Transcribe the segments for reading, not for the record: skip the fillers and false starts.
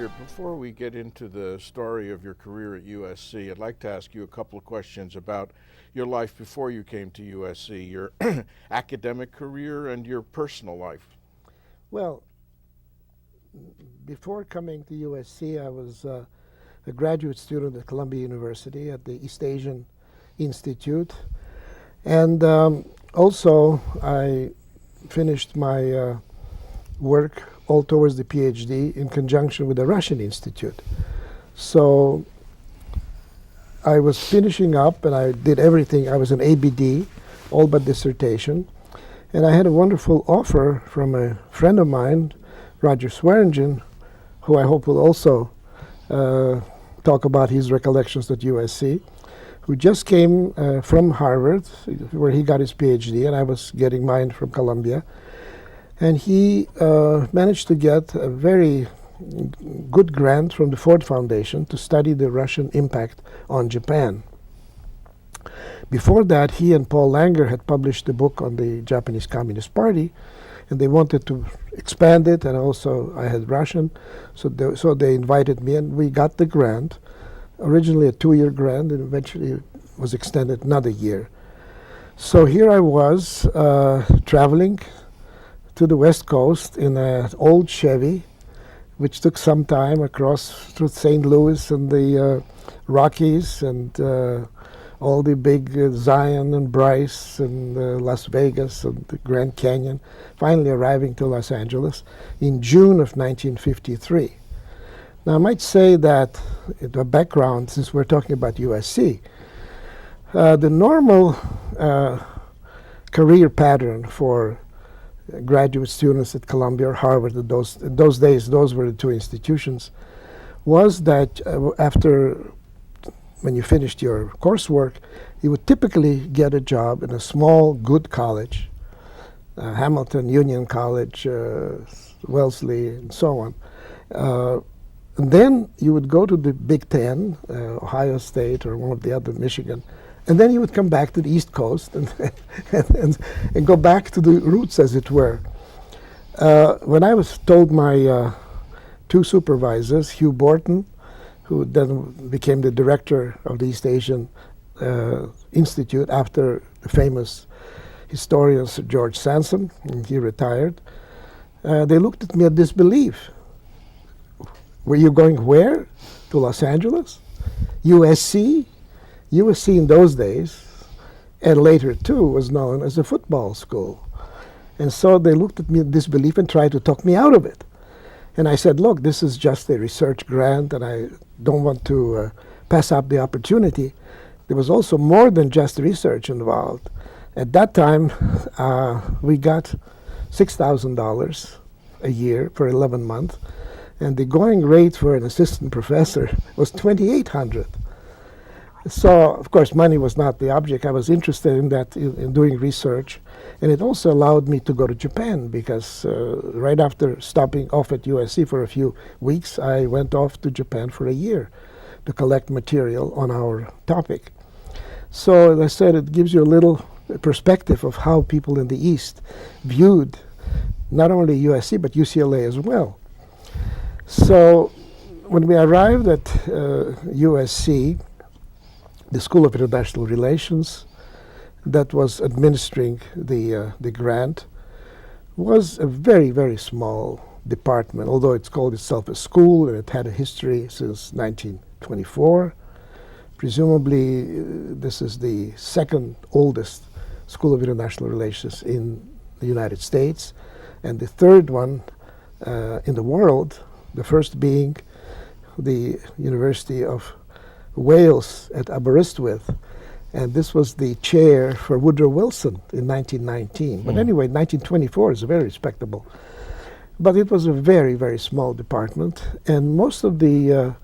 Peter, before we get into the story of your career at USC, I'd like to ask you a couple of questions about your life before you came to USC, your academic career and your personal life. Well, before coming to USC, I was a graduate student at Columbia University at the East Asian Institute. And also, I finished my work all towards the PhD in conjunction with the Russian Institute. So I was finishing up and I did everything. I was an ABD, all but dissertation. And I had a wonderful offer from a friend of mine, Roger Swearingen, who I hope will also talk about his recollections at USC, who just came from Harvard, where he got his PhD, and I was getting mine from Columbia. And he managed to get a very good grant from the Ford Foundation to study the Russian impact on Japan. Before that, he and Paul Langer had published a book on the Japanese Communist Party, and they wanted to expand it, and also I had Russian, so they invited me, and we got the grant. Originally a 2-year grant, and eventually it was extended another year. So here I was traveling to the West Coast in an old Chevy, which took some time across through St. Louis and the Rockies and all the big Zion and Bryce and Las Vegas and the Grand Canyon, finally arriving to Los Angeles in June of 1953. Now I might say that the background, since we're talking about USC, the normal career pattern for graduate students at Columbia or Harvard in those days, those were the two institutions, was that when you finished your coursework, you would typically get a job in a small, good college, Hamilton, Union College, Wellesley, and so on. And then you would go to the Big Ten, Ohio State or one of the other, Michigan, and then you would come back to the East Coast and, and go back to the roots, as it were. When I was told my two supervisors, Hugh Berton, who then became the director of the East Asian Institute after the famous historian Sir George Sansom, and he retired, they looked at me in disbelief. Were you going where? To Los Angeles? USC? USC in those days, and later too, was known as a football school. And so they looked at me in disbelief and tried to talk me out of it. And I said, look, this is just a research grant, and I don't want to pass up the opportunity. There was also more than just research involved. At that time, we got $6,000 a year for 11 months, and the going rate for an assistant professor was $2,800. So, of course, money was not the object. I was interested in that, in doing research. And it also allowed me to go to Japan because right after stopping off at USC for a few weeks, I went off to Japan for a year to collect material on our topic. So, as I said, it gives you a little perspective of how people in the East viewed not only USC, but UCLA as well. So, when we arrived at USC, the School of International Relations that was administering the grant was a very, very small department, although it's called itself a school and it had a history since 1924. Presumably, this is the second oldest School of International Relations in the United States, and the third one in the world, the first being the University of Wales at Aberystwyth, and this was the chair for Woodrow Wilson in 1919. But anyway, 1924 is very respectable. But it was a very, very small department, and most of the,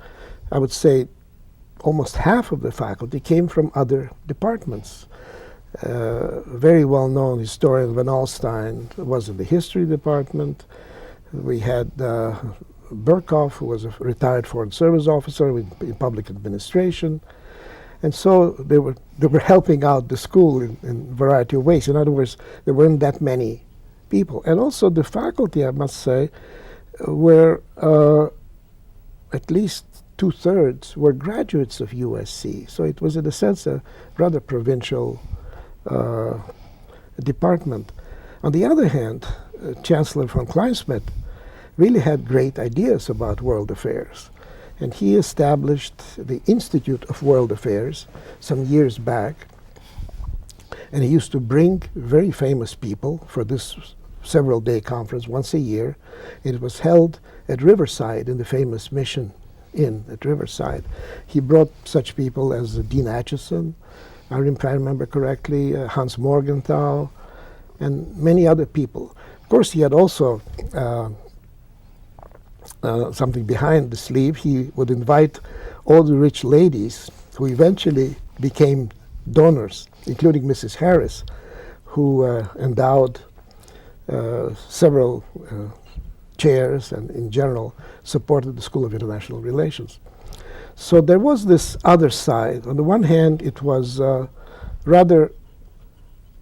I would say, almost half of the faculty came from other departments. Very well-known historian Van Alstyne was in the history department. We had Berger, who was a retired Foreign Service officer in public administration. And so they were helping out the school in a variety of ways. In other words, there weren't that many people. And also the faculty, I must say, were at least 2/3 were graduates of USC. So it was, in a sense, a rather provincial department. On the other hand, Chancellor von Kleinsmith really had great ideas about world affairs. And he established the Institute of World Affairs some years back. And he used to bring very famous people for this several-day conference once a year. It was held at Riverside in the famous Mission Inn at Riverside. He brought such people as Dean Acheson, if I remember correctly, Hans Morgenthau, and many other people. Of course, he had also something behind the sleeve. He would invite all the rich ladies who eventually became donors, including Mrs. Harris, who endowed several chairs and in general supported the School of International Relations. So there was this other side. On the one hand, it was rather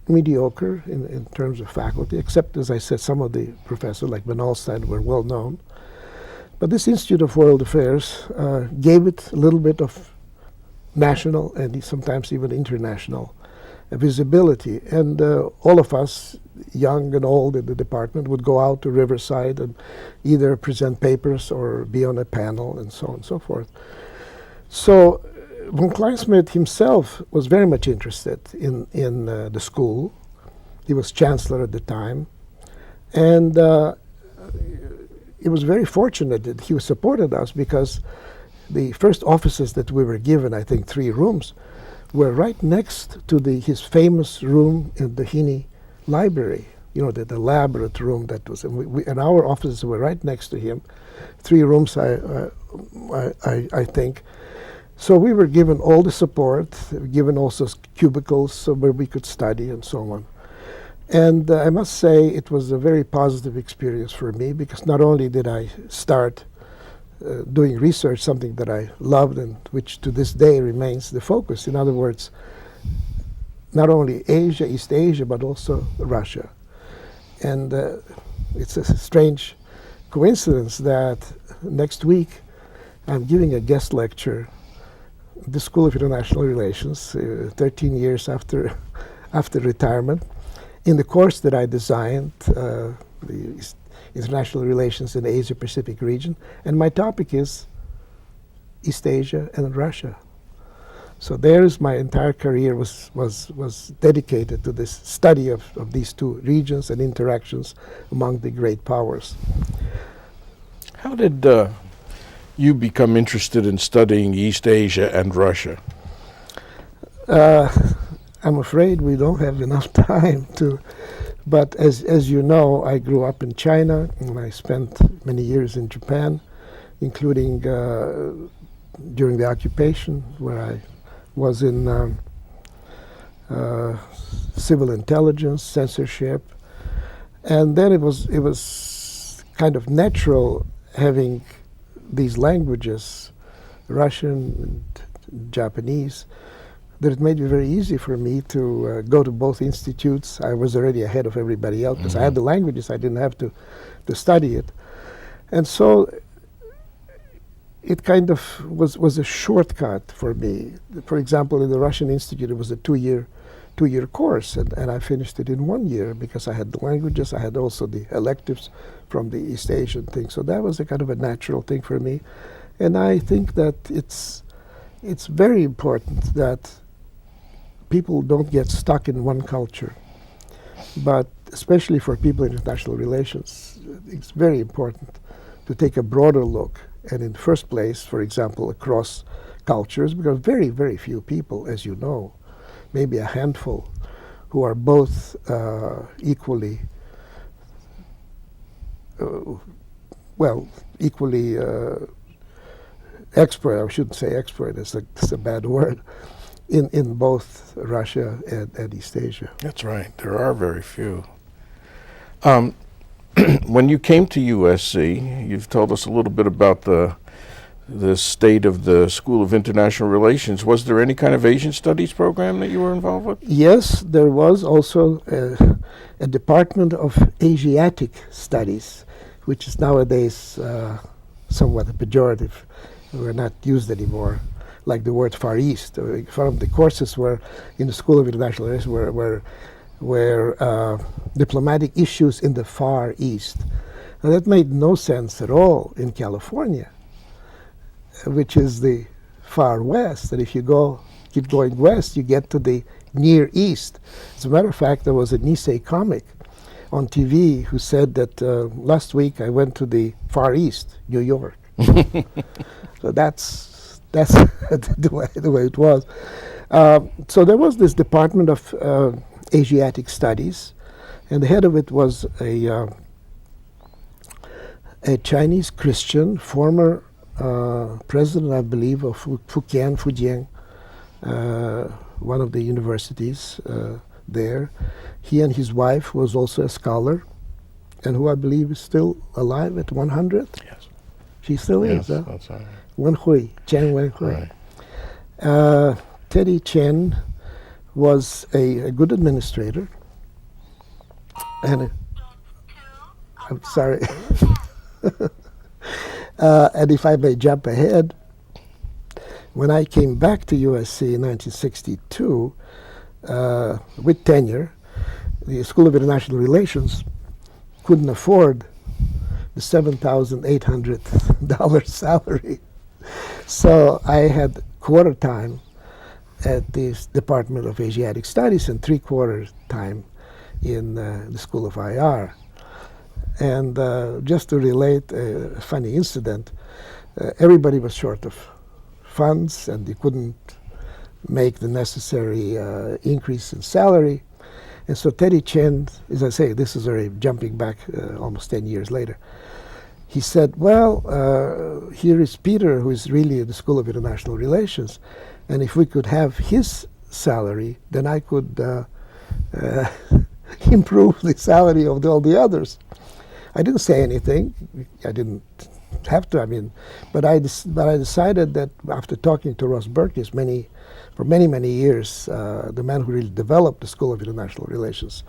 mediocre in terms of faculty, except, as I said, some of the professors like Van Alstyne were well known. But this Institute of World Affairs gave it a little bit of national and sometimes even international visibility. And all of us, young and old in the department, would go out to Riverside and either present papers or be on a panel and so on and so forth. So von Kleinsmith himself was very much interested in the school. He was chancellor at the time. And it was very fortunate that he supported us, because the first offices that we were given, I think 3 rooms, were right next to his famous room in the Heaney Library. You know, the elaborate room that was, and our offices were right next to him. 3 rooms, I think. So we were given all the support, given also cubicles where we could study and so on. And I must say it was a very positive experience for me, because not only did I start doing research, something that I loved and which to this day remains the focus. In other words, not only Asia, East Asia, but also Russia. And it's a strange coincidence that next week I'm giving a guest lecture at the School of International Relations, 13 years after retirement, in the course that I designed, the International Relations in the Asia-Pacific region, and my topic is East Asia and Russia. So there's my entire career was dedicated to this study of these 2 regions and interactions among the great powers. How did you become interested in studying East Asia and Russia? I'm afraid we don't have enough time to, but as you know, I grew up in China, and I spent many years in Japan, including during the occupation, where I was in civil intelligence, censorship, and then it was kind of natural having these languages, Russian and Japanese, that it made it very easy for me to go to both institutes. I was already ahead of everybody else because I had the languages. I didn't have to study it. And so it kind of was a shortcut for me. For example, in the Russian Institute, it was a two-year course, and I finished it in 1 year because I had the languages. I had also the electives from the East Asian thing. So that was a kind of a natural thing for me. And I think that it's very important that people don't get stuck in one culture. But especially for people in international relations, it's very important to take a broader look. And in the first place, for example, across cultures, because very, very few people, as you know, maybe a handful, who are both equally expert. I shouldn't say expert, it's a bad word, in both Russia and East Asia. That's right, there are very few. When you came to USC, you've told us a little bit about the state of the School of International Relations. Was there any kind of Asian Studies program that you were involved with? Yes, there was also a Department of Asiatic Studies, which is nowadays somewhat a pejorative were not used anymore, like the word Far East. Some of the courses were in the School of International Relations were diplomatic issues in the Far East. Now that made no sense at all in California, which is the far west. And if you keep going west, you get to the Near East. As a matter of fact, there was a Nisei comic on TV who said that last week I went to the Far East, New York. So that's the way it was. So there was this Department of Asiatic Studies, and the head of it was a Chinese Christian, former president, I believe, of Fujian, one of the universities there. He and his wife was also a scholar, and who I believe is still alive at 100. Yes. She still is, huh? That's right. Wenhui, Chen Wenhui. Right. Teddy Chen was a good administrator, and I'm sorry. And if I may jump ahead, when I came back to USC in 1962 with tenure, the School of International Relations couldn't afford the $7,800 salary. So I had quarter time at the Department of Asiatic Studies and 3/4 time in the School of IR. And just to relate a funny incident, everybody was short of funds and they couldn't make the necessary increase in salary. And so Teddy Chen, as I say, this is already jumping back almost 10 years later, he said, well, here is Peter, who is really at the School of International Relations, and if we could have his salary, then I could improve the salary of all the others. I didn't say anything. I didn't have to, but I decided that after talking to Ross Berger for many years, the man who really developed the School of International Relations,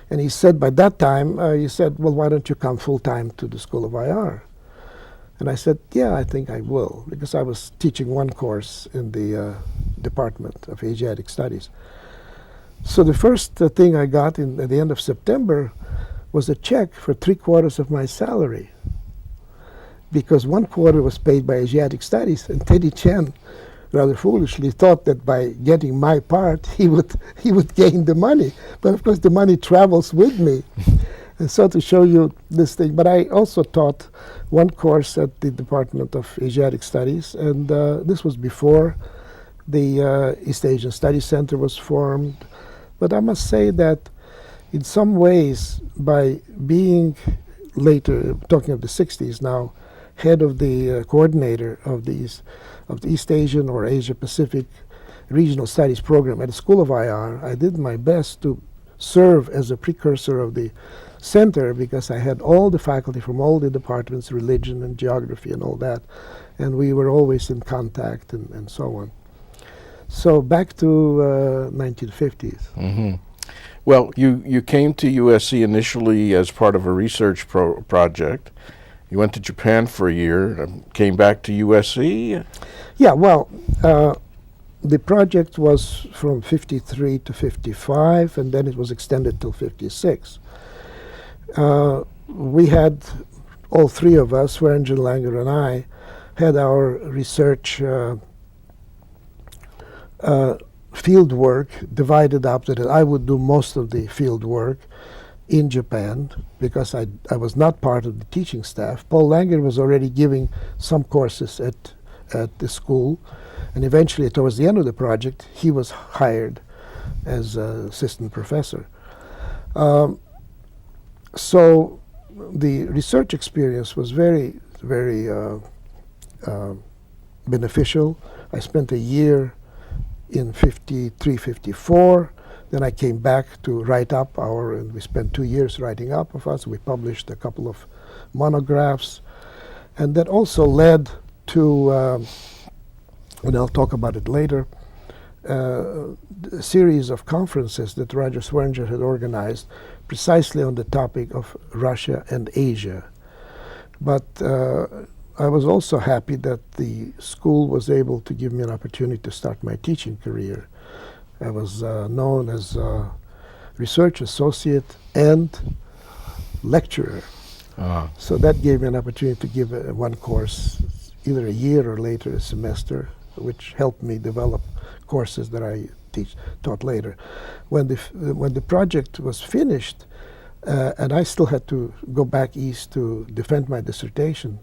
and he said by that time, he said, well, why don't you come full-time to the School of IR? And I said, yeah, I think I will, because I was teaching one course in the Department of Asiatic Studies. So the first thing I got at the end of September was a check for 3/4 of my salary, because 1/4 was paid by Asiatic Studies, and Teddy Chen rather foolishly thought that by getting my part he would gain the money. But of course the money travels with me. And so to show you this thing, but I also taught one course at the Department of Asiatic Studies, and this was before the East Asian Studies Center was formed. But I must say that in some ways, by being later, talking of the 60s now, head of the coordinator of the East Asian or Asia Pacific Regional Studies program at the School of IR, I did my best to serve as a precursor of the center, because I had all the faculty from all the departments, religion and geography and all that, and we were always in contact and so on. So back to 1950s. Mm-hmm. Well, you came to USC initially as part of a research project. You went to Japan for a year, came back to USC? Yeah, well, the project was from 53 to 55, and then it was extended till 56. We had, all three of us, Swearingen, Langer, and I, had our research field work divided up so that I would do most of the field work in Japan, because I was not part of the teaching staff. Paul Langer was already giving some courses at the school, and eventually towards the end of the project he was hired as assistant professor. So the research experience was very beneficial. I spent a year in 53, 54. Then I came back to write up and we spent 2 years writing up of us. We published a couple of monographs. And that also led to, and I'll talk about it later, a series of conferences that Roger Swearingen had organized precisely on the topic of Russia and Asia. But I was also happy that the school was able to give me an opportunity to start my teaching career. I was known as a research associate and lecturer. So that gave me an opportunity to give one course either a year or later a semester, which helped me develop courses that I taught later. When the project was finished, and I still had to go back east to defend my dissertation,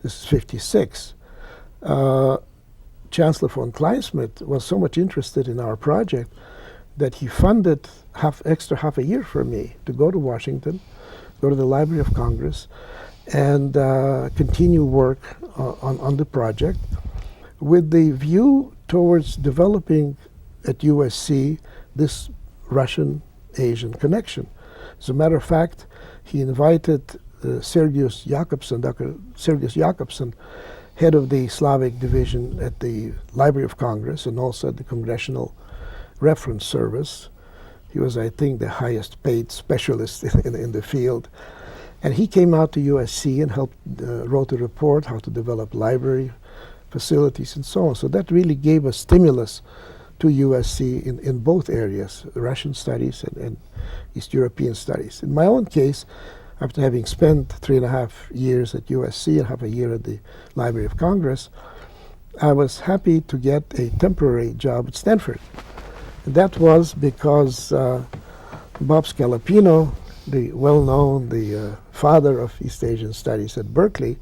this is 56, Chancellor von Kleinsmith was so much interested in our project that he funded half a year for me to go to Washington, go to the Library of Congress, and continue work on the project with the view towards developing at USC this Russian-Asian connection. As a matter of fact, he invited Sergius Jakobson, Dr. Sergius Jakobson, head of the Slavic division at the Library of Congress and also at the Congressional Reference Service. He was, I think, the highest paid specialist in the field. And he came out to USC and wrote a report how to develop library facilities and so on. So that really gave a stimulus to USC in both areas, Russian studies and East European studies. In my own case, after having spent 3.5 years at USC and half a year at the Library of Congress, I was happy to get a temporary job at Stanford. And that was because Bob Scalapino, the well-known, the father of East Asian studies at Berkeley,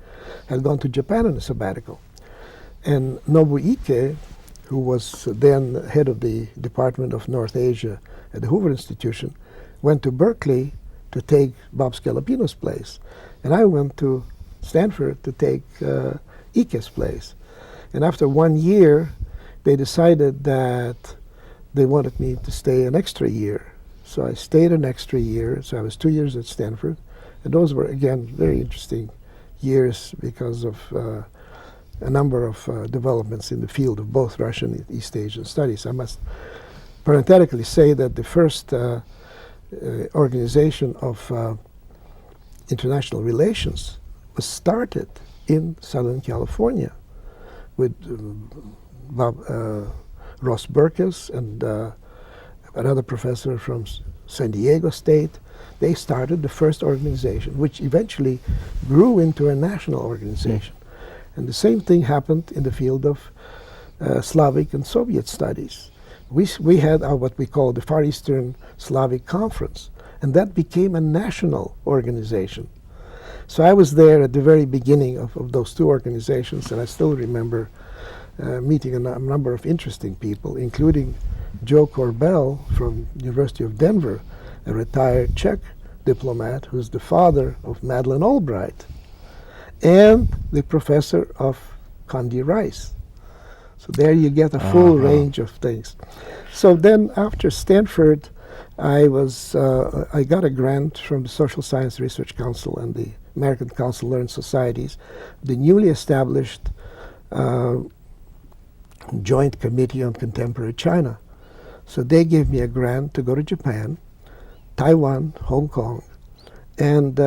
had gone to Japan on a sabbatical. And Nobu Ike, who was then head of the Department of North Asia at the Hoover Institution, went to Berkeley to take Bob Scalapino's place. And I went to Stanford to take Ike's place. And after 1 year, they decided that they wanted me to stay an extra year. So I stayed an extra year. So I was 2 years at Stanford. And those were, again, very interesting years because of a number of developments in the field of both Russian and East Asian studies. I must parenthetically say that the first organization of international relations was started in Southern California with Ross Burkes and another professor from San Diego State. They started the first organization, which eventually grew into a national organization. And the same thing happened in the field of Slavic and Soviet studies. We had what we call the Far Eastern Slavic Conference, and that became a national organization. So I was there at the very beginning of those two organizations, and I still remember meeting a number of interesting people, including Joe Corbell from University of Denver, a retired Czech diplomat who's the father of Madeleine Albright, and the professor of Condi Rice. So there you get a full range of things. So then after Stanford, I got a grant from the Social Science Research Council and the American Council of Learned Societies, the newly established Joint Committee on Contemporary China. So they gave me a grant to go to Japan, Taiwan, Hong Kong, and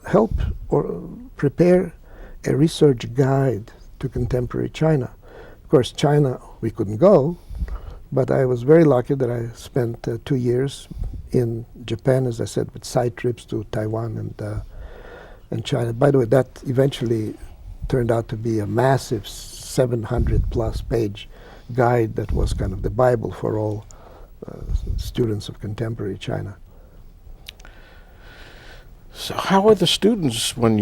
help or prepare a research guide to contemporary China. Of course, China, we couldn't go, but I was very lucky that I spent 2 years in Japan, as I said, with side trips to Taiwan and China. By the way, that eventually turned out to be a massive 700-plus page guide that was kind of the Bible for all students of contemporary China. So how were the students when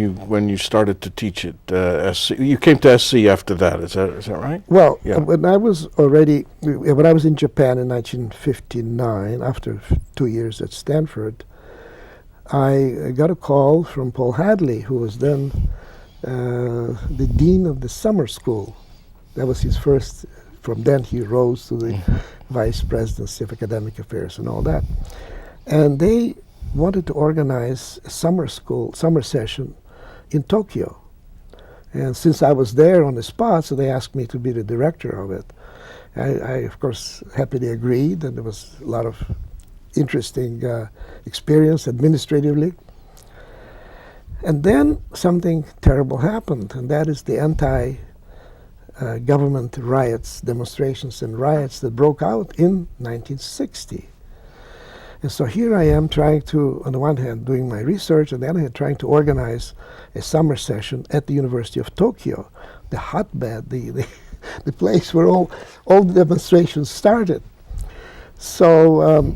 you started to teach at SC? You came to SC after that, is that right? Well, yeah. When I was in Japan in 1959, after 2 years at Stanford, I got a call from Paul Hadley, who was then the dean of the Summer School. That was his first. From then he rose to the vice presidency of academic affairs and all that. And they wanted to organize a summer session in Tokyo. And since I was there on the spot, so they asked me to be the director of it. I of course, happily agreed, and there was a lot of interesting experience administratively. And then something terrible happened, and that is the anti-government riots, demonstrations and riots that broke out in 1960. And so here I am trying to, on the one hand, doing my research, and on the other hand, trying to organize a summer session at the University of Tokyo, the hotbed, the place where all the demonstrations started. So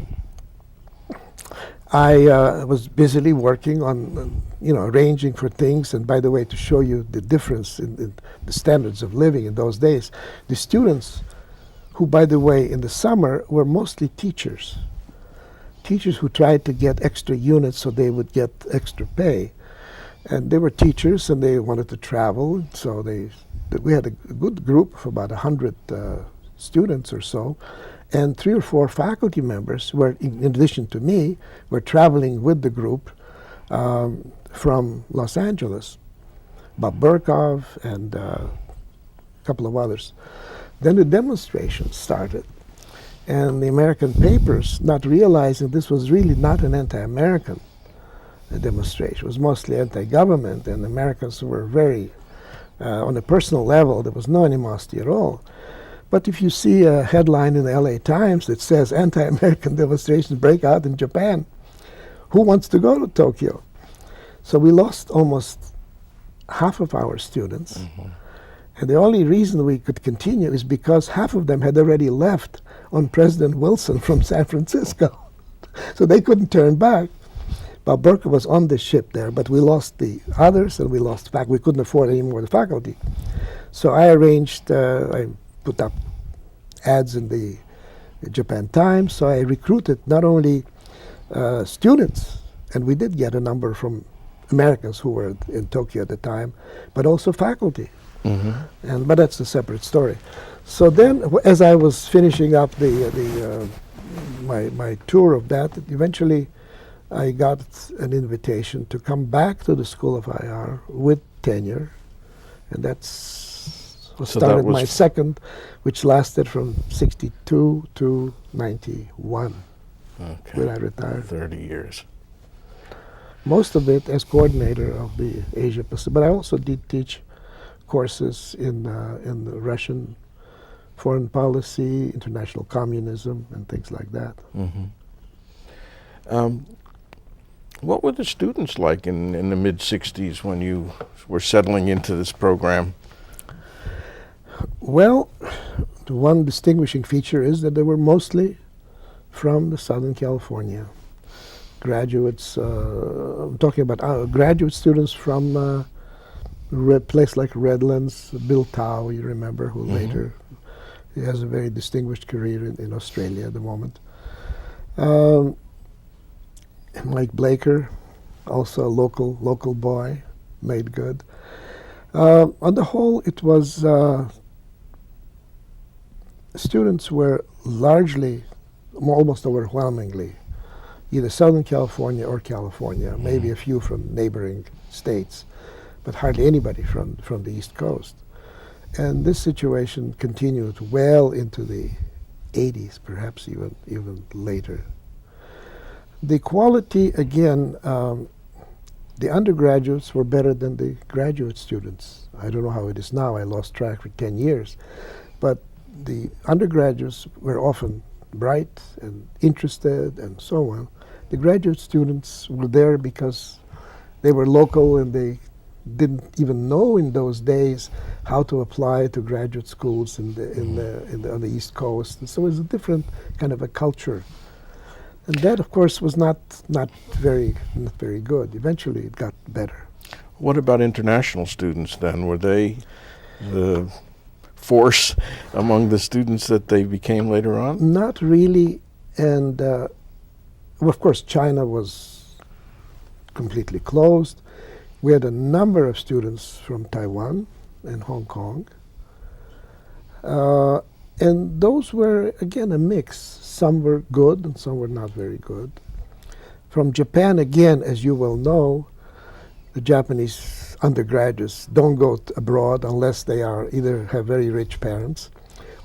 I was busily working on, arranging for things. And by the way, to show you the difference in the standards of living in those days, the students, who, by the way, in the summer were mostly teachers who tried to get extra units so they would get extra pay. And they were teachers and they wanted to travel, so we had a good group of about 100 students or so, and 3 or 4 faculty members were, in addition to me, were traveling with the group from Los Angeles, Bob Berger and a couple of others. Then the demonstration started. And the American papers, not realizing this was really not an anti-American demonstration, it was mostly anti-government, and Americans were very, on a personal level, there was no animosity at all. But if you see a headline in the LA Times that says anti-American demonstrations break out in Japan, who wants to go to Tokyo? So we lost almost half of our students. Mm-hmm. And the only reason we could continue is because half of them had already left on President Wilson from San Francisco. So they couldn't turn back. Bob Berger was on the ship there, but we lost the others and we lost faculty. We couldn't afford any more of the faculty. So I arranged, I put up ads in the Japan Times. So I recruited not only students, and we did get a number from Americans who were in Tokyo at the time, but also faculty. Mm-hmm. But that's a separate story. So then, as I was finishing up my tour of that, eventually I got an invitation to come back to the School of IR with tenure, and that's what started my second, which lasted from 62 to 91, when I retired. 30 years. Most of it as coordinator of the Asia Pacific, but I also did teach courses in the Russian foreign policy, international communism, and things like that. Mm-hmm. What were the students like in the mid-'60s when you were settling into this program? Well, the one distinguishing feature is that they were mostly from the Southern California. Graduates, I'm talking about graduate students from a place like Redlands. Bill Tao, you remember, who later, he has a very distinguished career in Australia at the moment. Mike Blaker, also a local boy, made good. On the whole, it was students were largely, almost overwhelmingly, either Southern California or California, maybe a few from neighboring states, but hardly anybody from the East Coast. And this situation continued well into the 80s, perhaps even later. The quality, again, the undergraduates were better than the graduate students. I don't know how it is now. I lost track for 10 years. But the undergraduates were often bright and interested and so on. The graduate students were there because they were local and they didn't even know in those days how to apply to graduate schools on the East Coast. And so it was a different kind of a culture. And that, of course, was not very good. Eventually, it got better. What about international students then? Were they the force among the students that they became later on? Not really. And, of course, China was completely closed. We had a number of students from Taiwan and Hong Kong. And those were, again, a mix. Some were good and some were not very good. From Japan, again, as you well know, the Japanese undergraduates don't go abroad unless they are either have very rich parents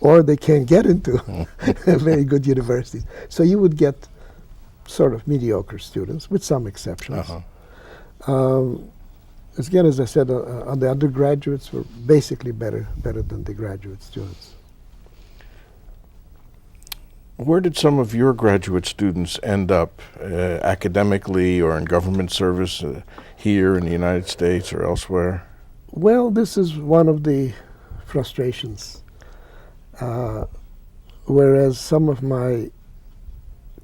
or they can't get into very good universities. So you would get sort of mediocre students, with some exceptions. again, as I said, on the undergraduates were basically better than the graduate students. Where did some of your graduate students end up academically or in government service here in the United States or elsewhere? Well, this is one of the frustrations. Whereas some of my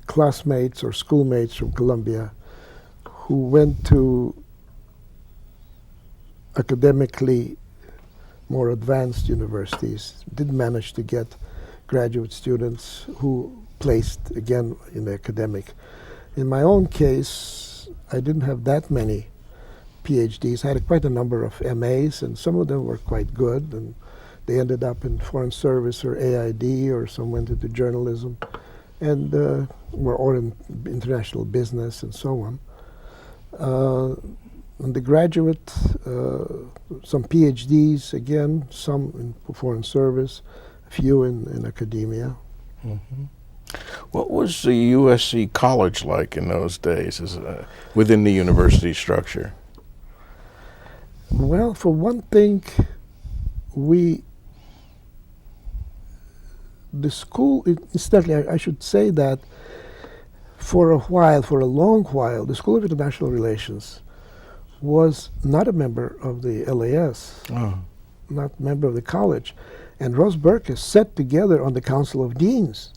classmates or schoolmates from Columbia who went to academically more advanced universities did manage to get graduate students who placed again in the academic. In my own case, I didn't have that many PhDs. I had quite a number of MAs, and some of them were quite good, and they ended up in foreign service or AID, or some went into journalism, and or in international business and so on. And the graduate, some PhDs again, some in foreign service, a few in academia. Mm-hmm. What was the USC College like in those days within the university structure? Well, for one thing, the school, incidentally, I should say that for a long while, the School of International Relations was not a member of the LAS, not a member of the college. And Ross Berger sat together on the Council of Deans,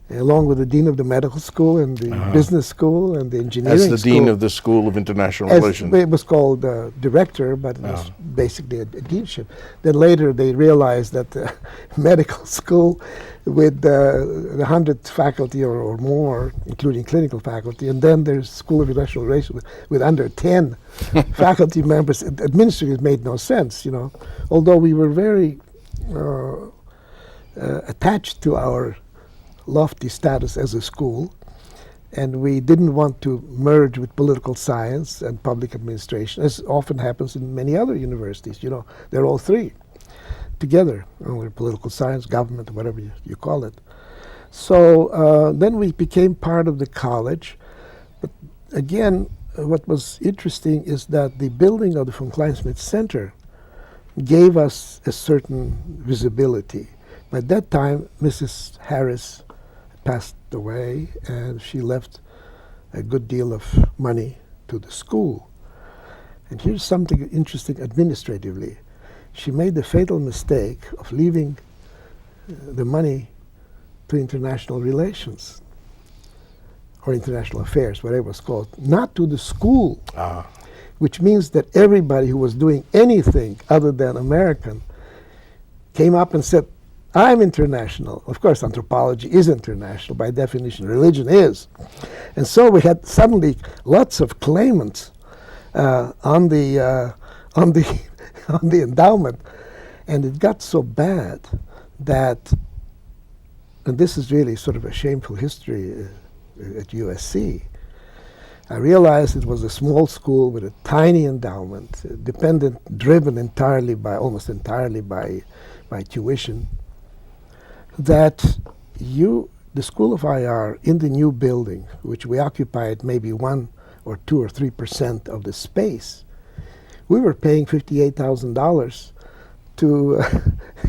along with the Dean of the Medical School and the Business School and the Engineering School. As the Dean of the School of International Relations. It was called Director, but it was basically a deanship. Then later they realized that the medical school with 100 faculty or more, including clinical faculty, and then there's School of International Relations with under 10 faculty members. Administratively, it made no sense, you know. Although we were very attached to our lofty status as a school, and we didn't want to merge with political science and public administration, as often happens in many other universities. You know, they're all three together, political science, government, whatever you call it. So then we became part of the college. But again, what was interesting is that the building of the von Kleinsmith Center gave us a certain visibility. By that time, Mrs. Harris passed away, and she left a good deal of money to the school. And here's something interesting administratively. She made the fatal mistake of leaving the money to international relations, or international affairs, whatever it was called, not to the school, which means that everybody who was doing anything other than American came up and said, I'm international. Of course, anthropology is international by definition. Religion is. And so we had suddenly lots of claimants on the endowment. And it got so bad that, and this is really sort of a shameful history at USC, I realized it was a small school with a tiny endowment, driven entirely by, almost entirely by tuition, that the School of IR in the new building, which we occupied maybe 1 or 2 or 3% of the space, we were paying $58,000 to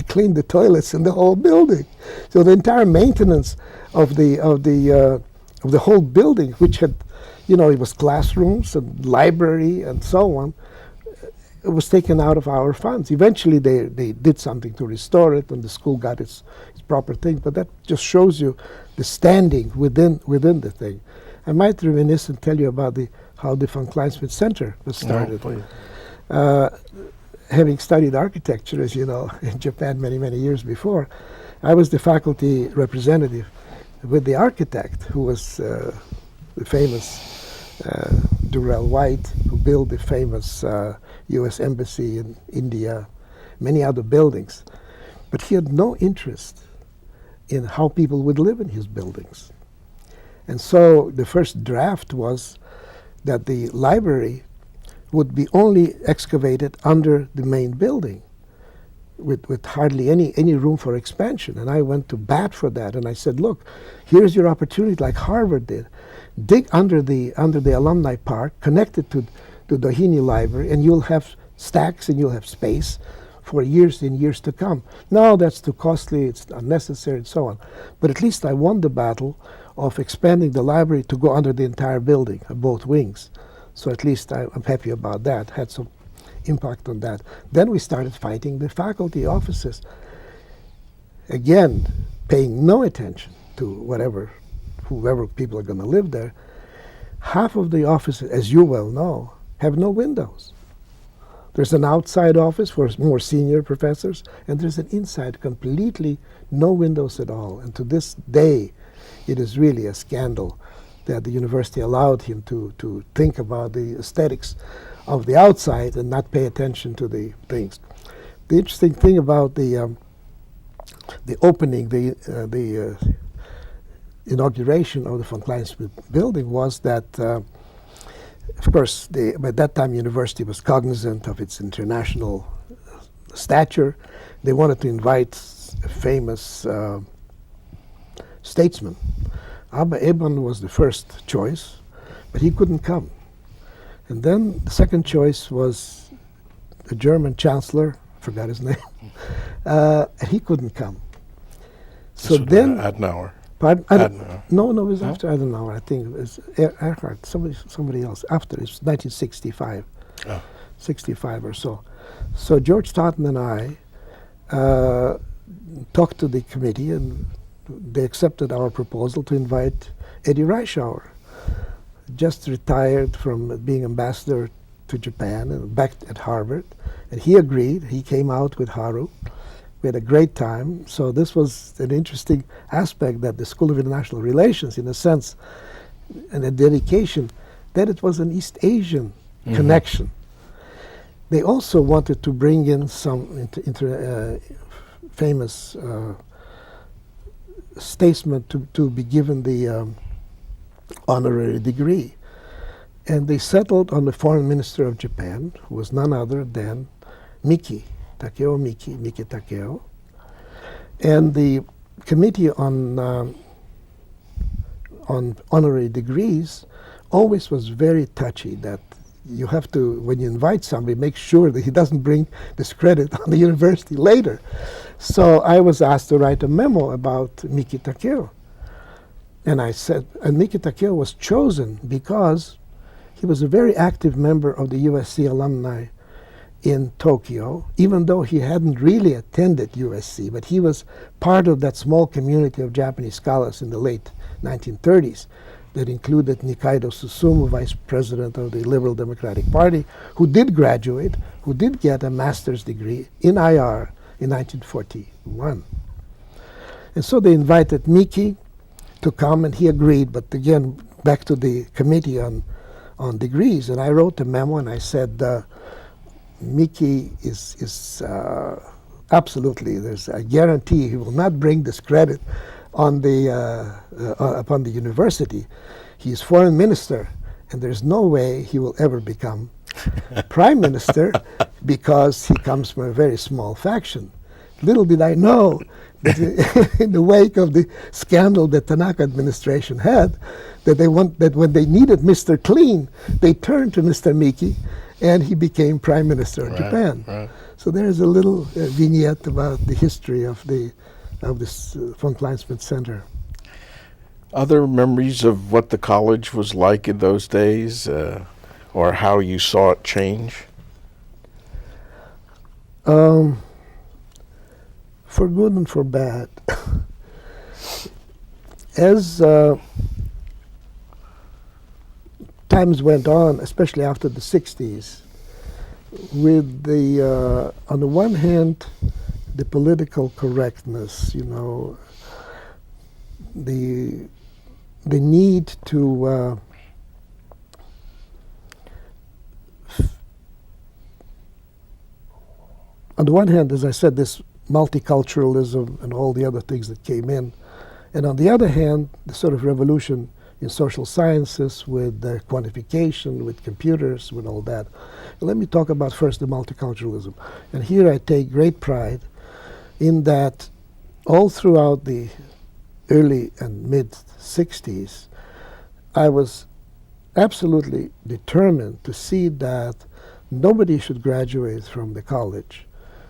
clean the toilets in the whole building. So the entire maintenance of the whole building, which had, you know, it was classrooms and library and so on, it was taken out of our funds. Eventually they did something to restore it, and the school got its proper thing, but that just shows you the standing within the thing. I might reminisce and tell you about how the von Kleinsmith Center was started. Having studied architecture, as you know, in Japan many years before, I was the faculty representative with the architect who was the famous Durrell White, who built the famous U.S. Embassy in India, many other buildings. But he had no interest in how people would live in his buildings. And so the first draft was that the library would be only excavated under the main building with hardly any room for expansion. And I went to bat for that, and I said, look, here's your opportunity, like Harvard did. Dig under the alumni park, connect it to the Doheny Library, and you'll have stacks and you'll have space for years and years to come. No, that's too costly, it's unnecessary, and so on. But at least I won the battle of expanding the library to go under the entire building, both wings. So at least I'm happy about that, had some impact on that. Then we started fighting the faculty offices. Again, paying no attention to whoever people are going to live there. Half of the offices, as you well know, have no windows. There's an outside office for more senior professors, and there's an inside, completely no windows at all. And to this day, it is really a scandal that the university allowed him to think about the aesthetics of the outside and not pay attention to the things. The interesting thing about the opening, the inauguration of the von Kleinsmith building was that, of course, by that time, university was cognizant of its international stature. They wanted to invite a famous statesman. Abba Eban was the first choice, but he couldn't come. And then the second choice was a German chancellor, forgot his name, and he couldn't come. So then Adenauer. Pardon? Adenauer. No, it was after Adenauer. I think it was Erhard, somebody else. After, it was 1965, 65 or so. So George Totten and I talked to the committee, and they accepted our proposal to invite Eddie Reischauer, just retired from being ambassador to Japan and back at Harvard. And he agreed. He came out with Haru. We had a great time. So this was an interesting aspect, that the School of International Relations, in a sense, and a dedication, that it was an East Asian connection. They also wanted to bring in some famous statesman to be given the honorary degree. And they settled on the foreign minister of Japan, who was none other than Miki Takeo. And the committee on honorary degrees always was very touchy, that you have to, when you invite somebody, make sure that he doesn't bring discredit on the university later. So I was asked to write a memo about Miki Takeo. And I said, and Miki Takeo was chosen because he was a very active member of the USC alumni in Tokyo, even though he hadn't really attended USC, but he was part of that small community of Japanese scholars in the late 1930s that included Nikaido Susumu, vice president of the Liberal Democratic Party, who did graduate, who did get a master's degree in IR in 1941. And so they invited Miki to come, and he agreed, but again, back to the committee on degrees, and I wrote a memo, and I said, Miki is absolutely, there's a guarantee he will not bring discredit on upon the university. He is foreign minister, and there's no way he will ever become prime minister because he comes from a very small faction. Little did I know that in the wake of the scandal that Tanaka administration had, that when they needed Mr. Clean, they turned to Mr. Miki, and he became prime minister of Japan. Right. So there is a little vignette about the history of this von Kleinsmith Center. Other memories of what the college was like in those days, or how you saw it change? For good and for bad. As times went on, especially after the 60s, with the, on the one hand, the political correctness, the need to on the one hand, as I said, this multiculturalism and all the other things that came in, and on the other hand, the sort of revolution in social sciences with quantification, with computers, with all that. Let me talk about first the multiculturalism. And here I take great pride in that all throughout the early and mid 60s, I was absolutely determined to see that nobody should graduate from the college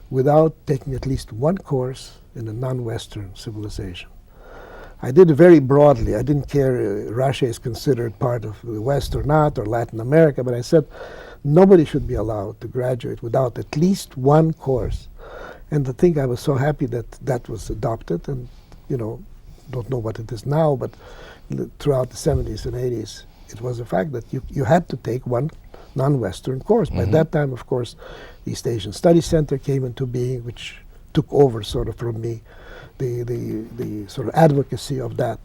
without taking at least one course in a non-Western civilization. I did it very broadly. I didn't care Russia is considered part of the West or not, or Latin America, but I said nobody should be allowed to graduate without at least one course. And I think I was so happy that that was adopted, and don't know what it is now, but throughout the 70s and 80s, it was a fact that you had to take one non-Western course. By that time, of course, the East Asian Studies Center came into being, which took over sort of from me the sort of advocacy of that.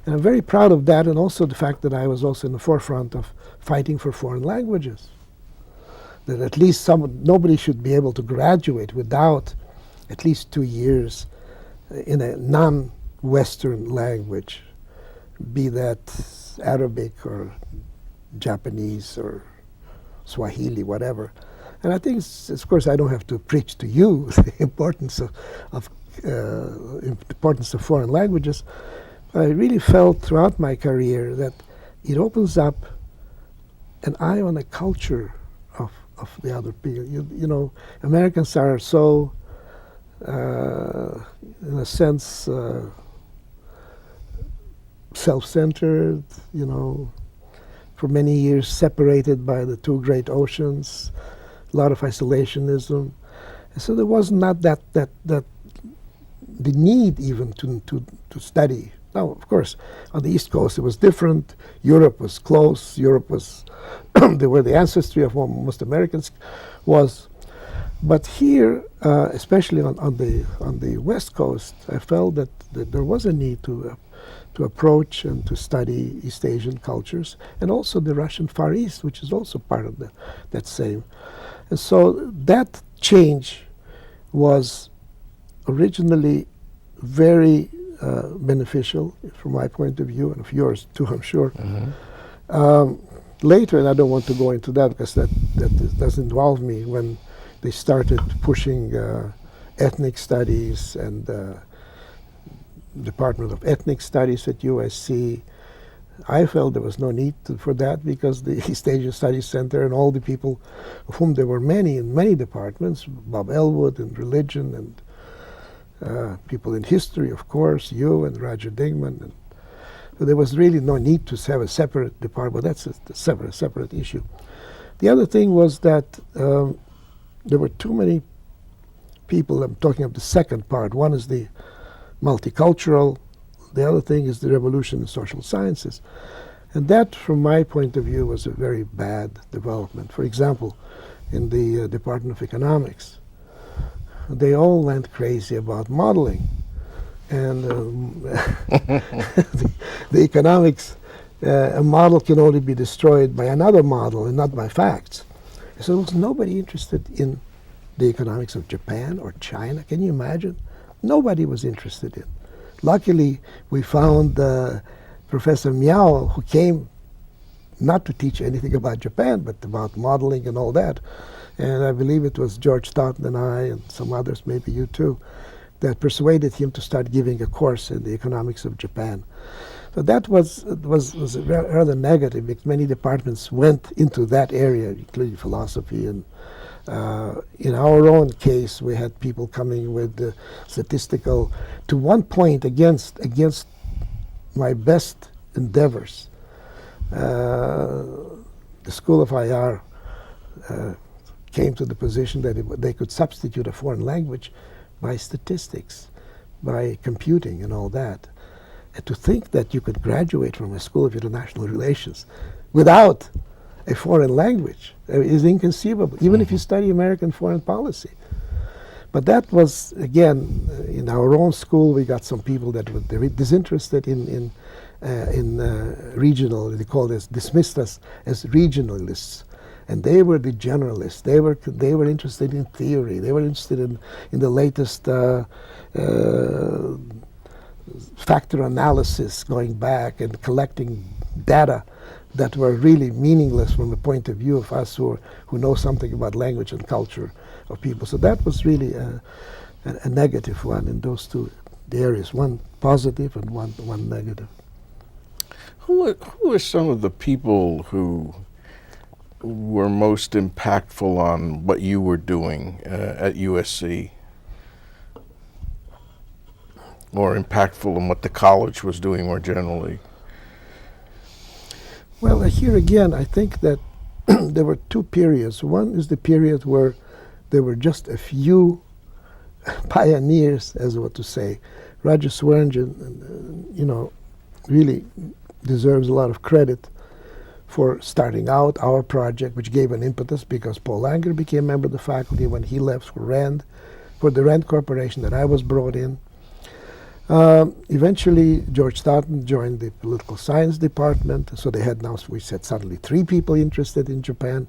And I'm very proud of that, and also the fact that I was also in the forefront of fighting for foreign languages. That at least nobody should be able to graduate without at least 2 years in a non-Western language, be that Arabic or Japanese or Swahili, whatever. And I think, of course, I don't have to preach to you the importance of foreign languages. I really felt throughout my career that it opens up an eye on the culture of the other people. Americans are so, in a sense, self-centered, for many years separated by the two great oceans, a lot of isolationism. And so there was not that the need even to study. Now, of course, on the East Coast it was different. Europe was close. Europe was where the ancestry of most Americans was. But here, especially on the West Coast, I felt that there was a need to approach and to study East Asian cultures, and also the Russian Far East, which is also part of that same. And so that change was originally very beneficial from my point of view, and of yours too, I'm sure. Later, and I don't want to go into that because that does involve me, when they started pushing ethnic studies and Department of Ethnic Studies at USC, I felt there was no need for that, because the East Asian Studies Center and all the people, of whom there were many in many departments, Bob Elwood in religion, and people in history, of course, you and Roger Dingman. And so there was really no need to have a separate department. That's a separate issue. The other thing was that there were too many people. I'm talking of the second part. One is the multicultural. The other thing is the revolution in social sciences. And that, from my point of view, was a very bad development. For example, in the Department of Economics, they all went crazy about modeling. And the economics, a model can only be destroyed by another model and not by facts. So there was nobody interested in the economics of Japan or China. Can you imagine? Nobody was interested in. Luckily, we found Professor Miao, who came not to teach anything about Japan, but about modeling and all that. And I believe it was George Stoughton and I and some others, maybe you too, that persuaded him to start giving a course in the economics of Japan. So that was rather negative, because many departments went into that area, including philosophy. And in our own case, we had people coming with statistical, to one point, against my best endeavors. The School of IR came to the position that they could substitute a foreign language by statistics, by computing and all that. And to think that you could graduate from a School of International Relations without a foreign language is inconceivable, even if you study American foreign policy. But that was, again, in our own school, we got some people that were disinterested in regional, they called us, dismissed us as regionalists. And they were the generalists. They were interested in theory. They were interested in the latest factor analysis, going back and collecting data that were really meaningless from the point of view of us who know something about language and culture of people. So that was really a negative one in those two areas, one positive and one negative. Who are some of the people who were most impactful on what you were doing at USC? Or impactful on what the college was doing more generally? Well, here again, I think that there were two periods. One is the period where there were just a few pioneers, as what to say. Roger Swearingen, really deserves a lot of credit for starting out our project, which gave an impetus because Paul Langer became a member of the faculty when he left for RAND, for the RAND Corporation that I was brought in. Eventually, George Stoughton joined the political science department, so they had now, we said, suddenly 3 people interested in Japan.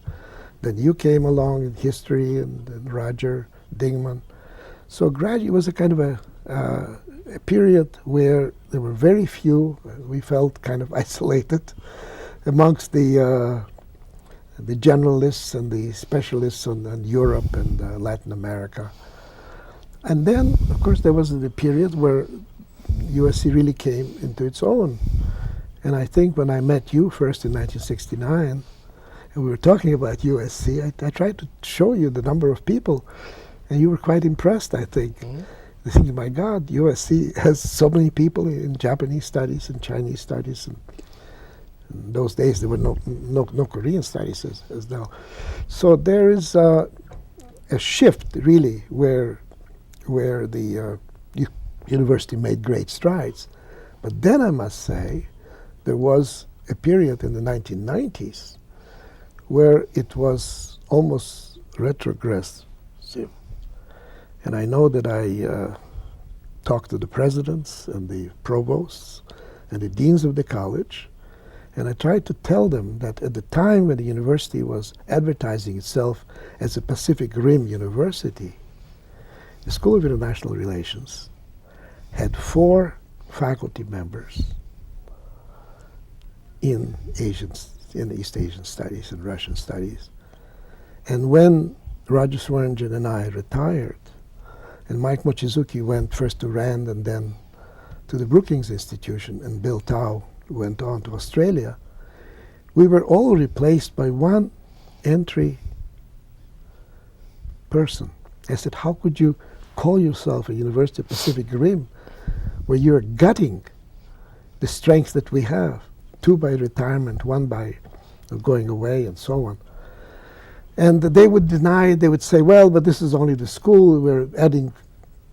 Then you came along in history, and Roger Dingman. So gradually, it was a kind of a period where there were very few. We felt kind of isolated amongst the generalists and the specialists on Europe and Latin America. And then, of course, there was the period where USC really came into its own. And I think when I met you first in 1969, and we were talking about USC, I tried to show you the number of people, and you were quite impressed, I think. Mm-hmm. I think, my God, USC has so many people in Japanese studies and Chinese studies. And in those days, there were no Korean studies as now. So there is a shift, really, where the university made great strides. But then I must say, there was a period in the 1990s where it was almost retrogressive. And I know that I talked to the presidents and the provosts and the deans of the college, and I tried to tell them that at the time when the university was advertising itself as a Pacific Rim university, the School of International Relations had 4 faculty members in East Asian studies and Russian studies. And when Roger Swearingen and I retired, and Mike Mochizuki went first to RAND and then to the Brookings Institution, and Bill Tao went on to Australia, we were all replaced by one entry person. I said, how could you call yourself a University of Pacific Rim where you're gutting the strength that we have? 2 by retirement, 1 by going away, and so on. And they would deny, they would say, well, but this is only the school, we're adding,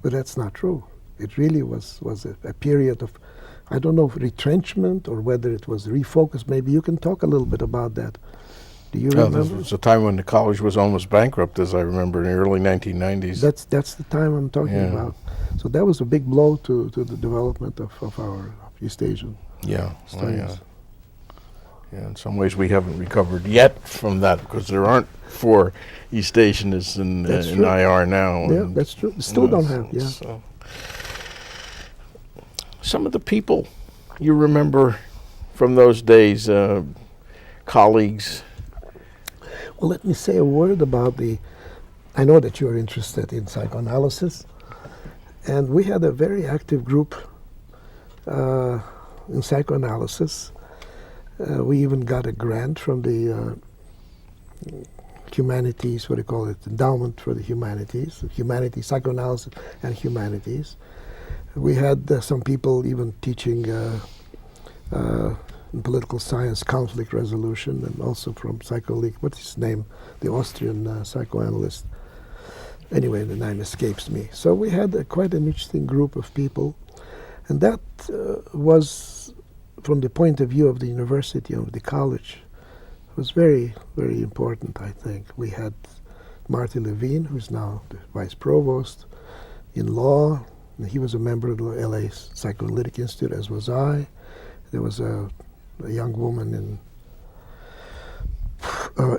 but that's not true. It really was a period of, I don't know if retrenchment or whether it was refocus. Maybe you can talk a little bit about that. Do you remember? This was a time when the college was almost bankrupt, as I remember, in the early 1990s. That's the time I'm talking about. So that was a big blow to the development of our East Asian studies. Yeah, in some ways we haven't recovered yet from that because there aren't 4 East Asianists in IR now. Yeah, that's true. Still don't have, So. Some of the people you remember from those days, colleagues? Well, let me say a word about I know that you're interested in psychoanalysis, and we had a very active group in psychoanalysis. We even got a grant from the humanities, what do you call it, endowment for the humanities, psychoanalysis and humanities. We had some people even teaching in political science, conflict resolution, and also from what's his name, the Austrian psychoanalyst. Anyway, the name escapes me. So we had quite an interesting group of people, and that was, from the point of view of the university, of the college, was very, very important, I think. We had Marty Levine, who's now the vice provost in law, and he was a member of the LA Psychoanalytic Institute, as was I. There was a young woman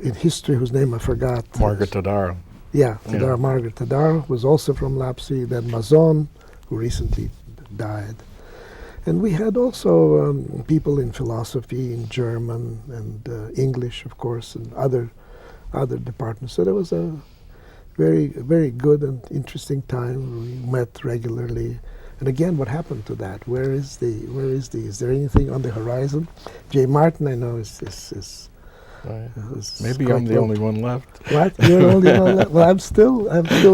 in history whose name I forgot. Margaret Tadaro. Yeah, Margaret Tadaro was also from LAPSI. Then Mazon, who recently died. And we had also people in philosophy, in German, and English, of course, and other departments. So there was a very, very good and interesting time. We met regularly. And again, what happened to that? Is there anything on the horizon? Jay Martin, I know, is Right. is Maybe quite I'm the low. only one left. What? You're the only one left? Well, I'm still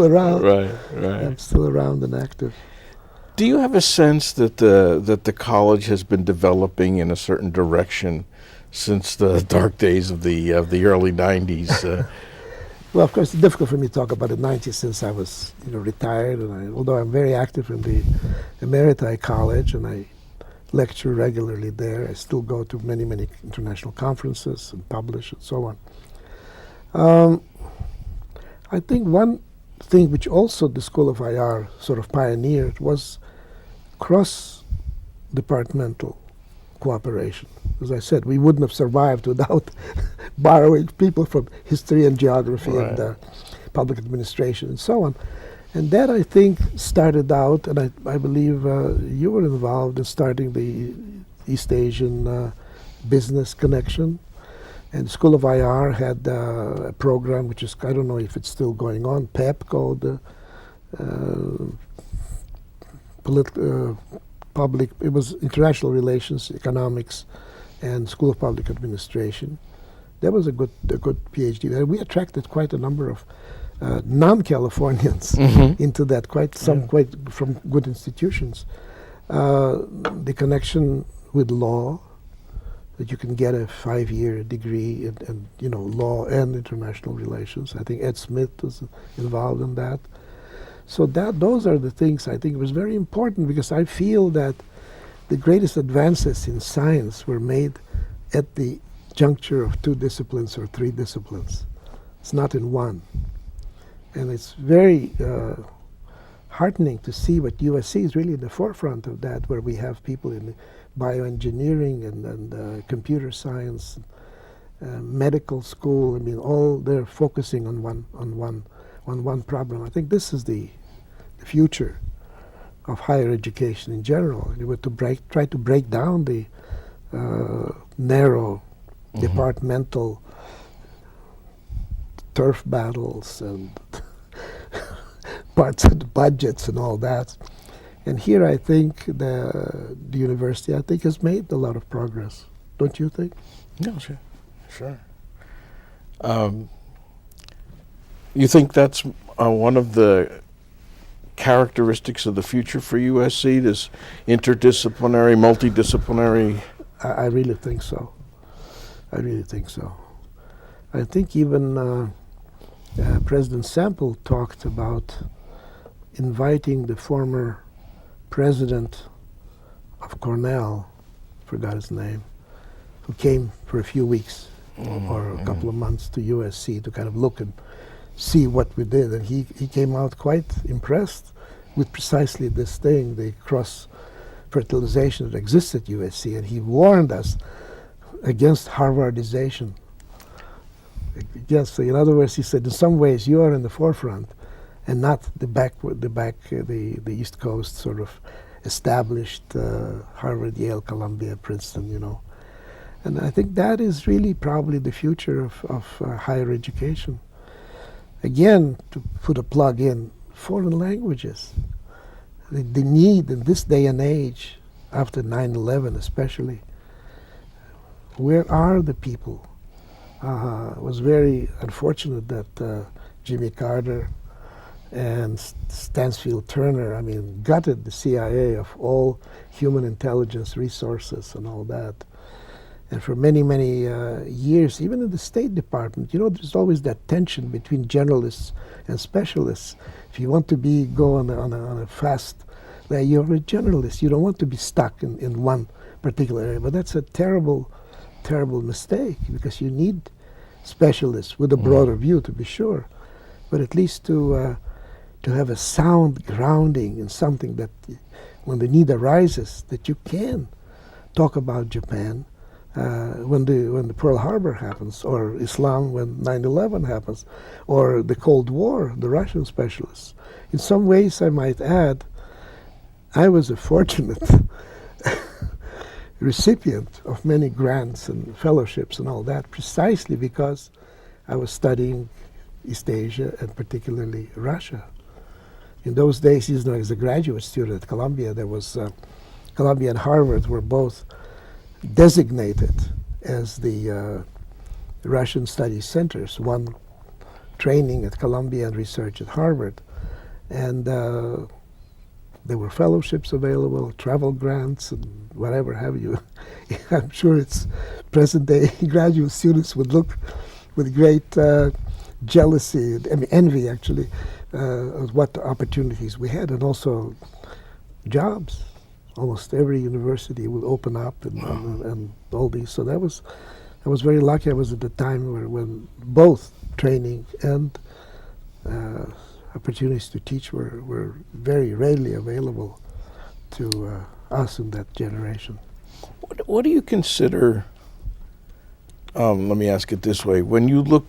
around. Right, right. I'm still around and active. Do you have a sense that the college has been developing in a certain direction since the dark days of the early '90s? Well, of course, it's difficult for me to talk about the '90s since I was, retired. And although I'm very active in the Emeritus College and I lecture regularly there, I still go to many, many international conferences and publish and so on. I think one thing which also the School of IR sort of pioneered was cross-departmental cooperation. As I said, we wouldn't have survived without borrowing people from history and geography Right. and public administration and so on. And that, I think, started out, and I believe you were involved in starting the East Asian business connection. And School of IR had a program, which is, I don't know if it's still going on, PEP, called public, it was International Relations, Economics, and School of Public Administration. That was a good PhD. And we attracted quite a number of non-Californians into that, quite from good institutions. The connection with law, that you can get a 5-year degree in law and international relations. I think Ed Smith was involved in that. So those are the things I think was very important, because I feel that the greatest advances in science were made at the juncture of 2 disciplines or 3 disciplines. It's not in one. And it's very heartening to see what USC is really in the forefront of that, where we have people in bioengineering and computer science, medical school. I mean, all they're focusing on one problem. I think this is the future of higher education in general. You were to try to break down the narrow departmental turf battles and parts of the budgets and all that. And here I think the university, I think, has made a lot of progress. Don't you think? No, sure. You think that's one of the characteristics of the future for USC, this interdisciplinary, multidisciplinary? I really think so. I really think so. I think even President Sample talked about inviting the former president of Cornell, forgot his name, who came for a few weeks or a couple of months to USC to kind of look and see what we did. And he came out quite impressed with precisely this thing, the cross-fertilization that exists at USC. And he warned us against Harvardization. Yes, so in other words, he said, in some ways you are in the forefront and not the East Coast sort of established Harvard, Yale, Columbia, Princeton, And I think that is really probably the future of higher education. Again, to put a plug in, foreign languages. The need in this day and age, after 9/11 especially, where are the people? It was very unfortunate that Jimmy Carter and Stansfield Turner, gutted the CIA of all human intelligence resources and all that. And for many, many years, even in the State Department, there's always that tension between generalists and specialists. If you want to go on a fast, you're a generalist. You don't want to be stuck in one particular area. But that's a terrible, terrible mistake, because you need specialists with a broader view, to be sure, but at least to have a sound grounding in something that, when the need arises, that you can talk about Japan. When the Pearl Harbor happens, or Islam when 9/11 happens, or the Cold War, the Russian specialists. In some ways, I might add, I was a fortunate recipient of many grants and fellowships and all that, precisely because I was studying East Asia and particularly Russia. In those days, even as a graduate student at Columbia, there was Columbia and Harvard were both designated as the Russian studies centers, one training at Columbia and research at Harvard. And there were fellowships available, travel grants, and whatever have you. I'm sure it's present-day graduate students would look with great jealousy, I mean envy actually, of what opportunities we had, and also jobs. Almost every university would open up and all these. So I was very lucky. I was at the time when both training and opportunities to teach were very rarely available to us in that generation. What do you consider, let me ask it this way, when you look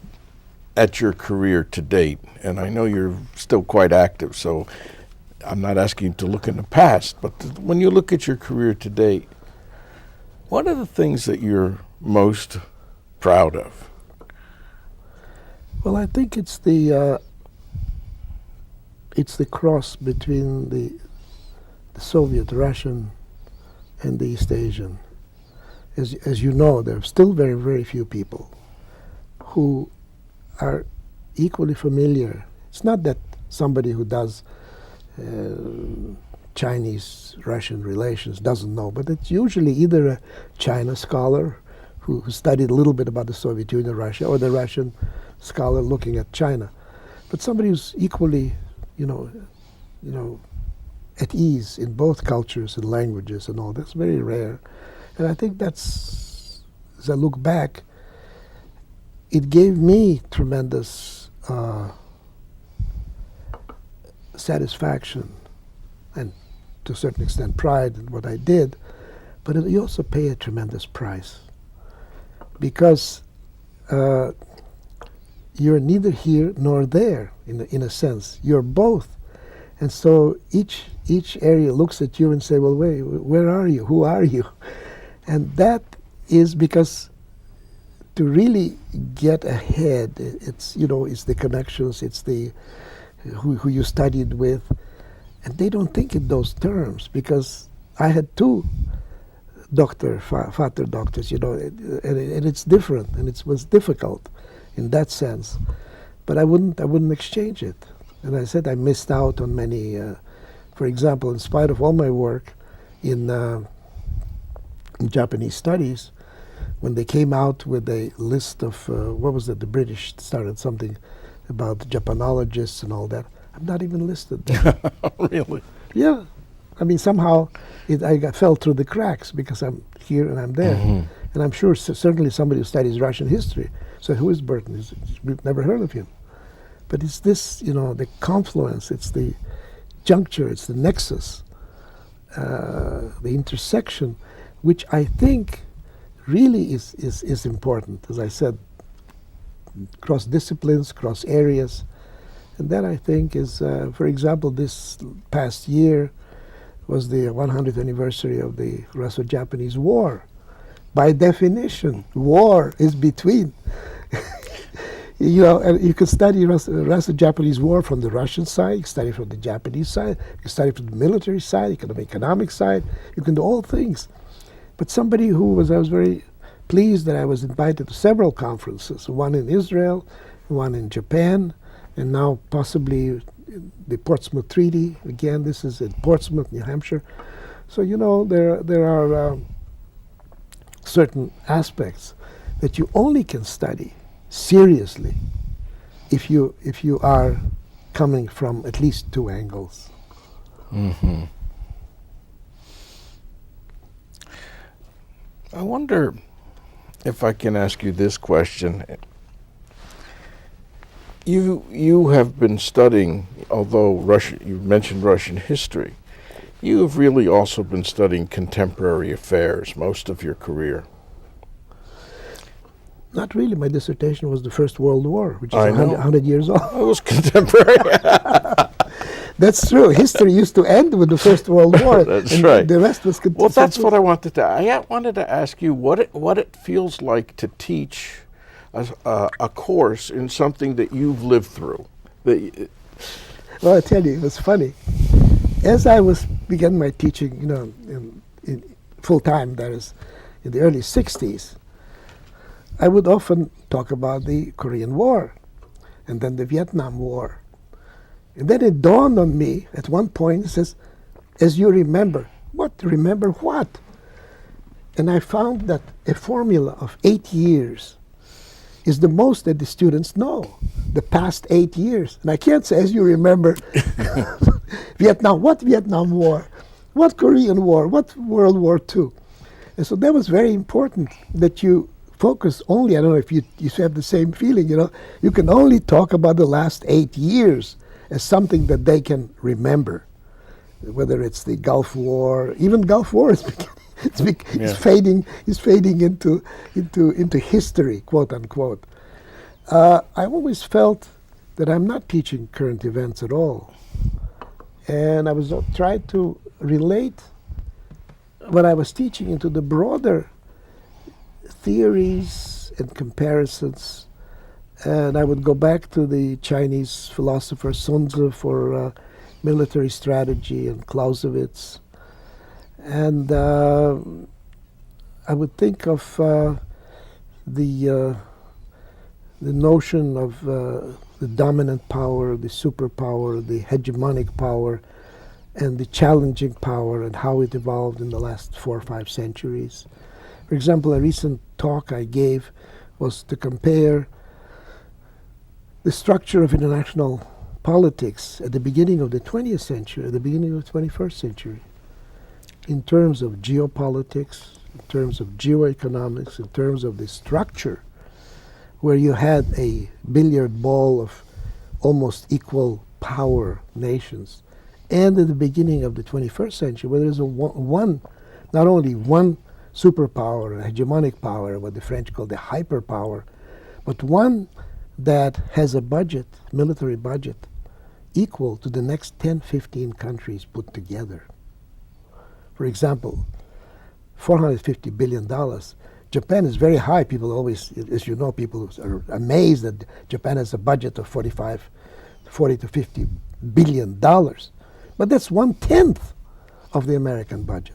at your career to date, and I know you're still quite active, so I'm not asking you to look in the past, but when you look at your career to date, what are the things that you're most proud of? Well, I think it's the cross between the Soviet, Russian, and the East Asian. As you know, there are still very, very few people who are equally familiar. It's not that somebody who does Chinese-Russian relations doesn't know, but it's usually either a China scholar who studied a little bit about the Soviet Union, Russia, or the Russian scholar looking at China. But somebody who's equally, at ease in both cultures and languages and all, that's very rare. And I think that's, as I look back, it gave me tremendous satisfaction and to a certain extent pride in what I did, but you also pay a tremendous price because you're neither here nor there in a sense. You're both. And so each area looks at you and say, well, wait, where are you? Who are you? And that is because to really get ahead, it's the connections, it's the who you studied with, and they don't think in those terms because I had two father doctors, and it's different, and it was difficult in that sense, but I wouldn't exchange it. And I said I missed out on many. For example, in spite of all my work in Japanese studies, when they came out with a list of what was it? The British started something about Japanologists and all that. I'm not even listed there. Really? Yeah. I mean, somehow fell through the cracks because I'm here and I'm there. Mm-hmm. And I'm sure certainly somebody who studies Russian history. So who is Berton? We've never heard of him. But it's this, the confluence, it's the juncture, it's the nexus, the intersection, which I think really is important. As I said, cross disciplines, cross areas. And that I think is, for example, this past year was the 100th anniversary of the Russo-Japanese War. By definition, war is between. And you can study Russo-Japanese War from the Russian side, you can study from the Japanese side, you can study from the military side, you can do the economic side, you can do all things. But somebody I was very pleased that I was invited to several conferences, one in Israel, one in Japan, and now possibly the Portsmouth Treaty. Again, this is in Portsmouth, New Hampshire. So, there are certain aspects that you only can study seriously if you are coming from at least two angles. Mm-hmm. I wonder if I can ask you this question. You have been studying, although you mentioned Russian history, you have really also been studying contemporary affairs most of your career. Not really. My dissertation was the First World War, which is 100 years old. It was contemporary. That's true. History used to end with the First World War. That's right. The rest was contemporary. Well, that's what I wanted to ask you what it feels like to teach a course in something that you've lived through. Well, I tell you, it was funny. As I began my teaching, in full time, that is, in the early '60s, I would often talk about the Korean War, and then the Vietnam War, and then it dawned on me at one point. It says, "As you remember, what? Remember what?" And I found that a formula of 8 years is the most that the students know, the past 8 years. And I can't say, as you remember, Vietnam, what Vietnam War, what Korean War, what World War II. And so that was very important that you focus only, I don't know if you have the same feeling, you can only talk about the last 8 years as something that they can remember. Whether it's the Gulf War, even Gulf War is it's fading into history, quote unquote. I always felt that I'm not teaching current events at all, and I was trying to relate what I was teaching into the broader theories and comparisons. And I would go back to the Chinese philosopher Sun Tzu for military strategy and Clausewitz. And I would think of the notion of the dominant power, the superpower, the hegemonic power, and the challenging power, and how it evolved in the last 4 or 5 centuries. For example, a recent talk I gave was to compare the structure of international politics at the beginning of the 20th century, at the beginning of the 21st century, in terms of geopolitics, in terms of geoeconomics, in terms of the structure, where you had a billiard ball of almost equal power nations, and at the beginning of the 21st century, where there's not only one superpower, a hegemonic power, what the French call the hyperpower, but one that has a budget, military budget, equal to the next 10, 15 countries put together. For example, $450 billion. Japan is very high. People always, as you know, people are amazed that Japan has a budget of 40 to 50 billion dollars. But that's 1/10 of the American budget.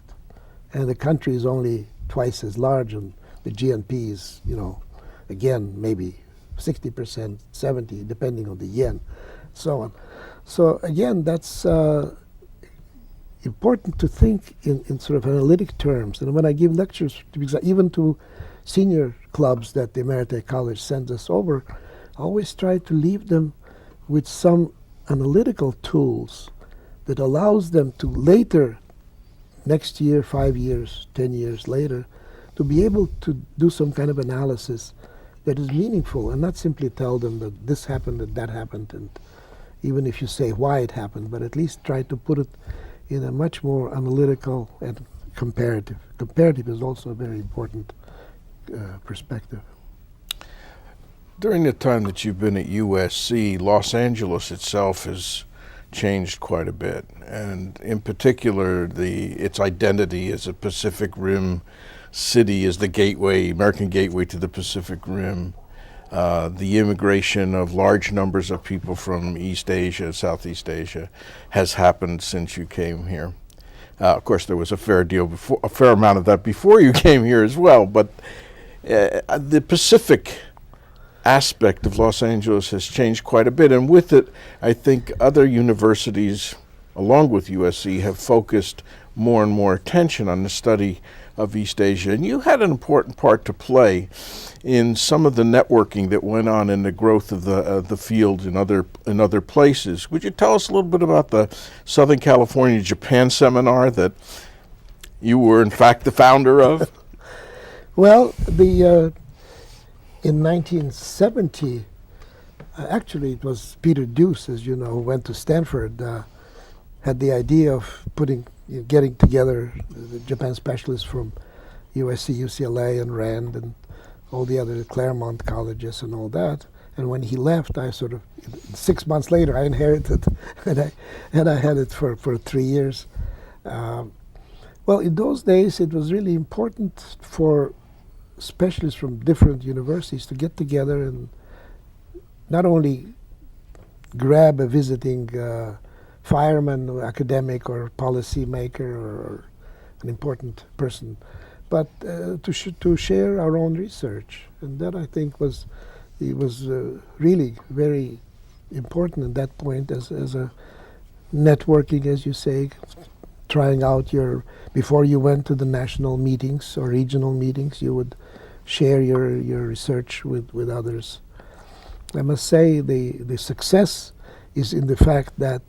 And the country is only twice as large, and the GNP is, again, maybe 60%, 70%, depending on the yen, so on. So again, that's important to think in sort of analytic terms. And when I give lectures, even to senior clubs that the Emeritus College sends us over, I always try to leave them with some analytical tools that allows them to later, next year, 5 years, 10 years later, to be able to do some kind of analysis that is meaningful, and not simply tell them that this happened and that happened, and even if you say why it happened, but at least try to put it in a much more analytical and comparative. Comparative is also a very important perspective. During the time that you've been at USC, Los Angeles itself has changed quite a bit, and in particular, its identity as a Pacific Rim city, as the gateway, American gateway to the Pacific Rim. The immigration of large numbers of people from East Asia, Southeast Asia, has happened since you came here. Of course, there was a fair amount of that before you came here as well. But the Pacific aspect of Los Angeles has changed quite a bit, and with it, I think other universities, along with USC, have focused more and more attention on the study of East Asia. And you had an important part to play in some of the networking that went on in the growth of the field in other places. Would you tell us a little bit about the Southern California Japan seminar that you were in fact the founder of? Well, in 1970, actually it was Peter Deuce, as you know, who went to Stanford, had the idea of getting together the Japan specialists from USC, UCLA, and Rand, and all the other Claremont colleges and all that. And when he left, I 6 months later, I inherited, and I had it for 3 years. Well, in those days, it was really important for specialists from different universities to get together and not only grab a visiting fireman, or academic, or policy maker, or an important person, but to share our own research. And that, I think, was really very important at that point as a networking, as you say, trying out before you went to the national meetings or regional meetings, you would share your research with others. I must say the success is in the fact that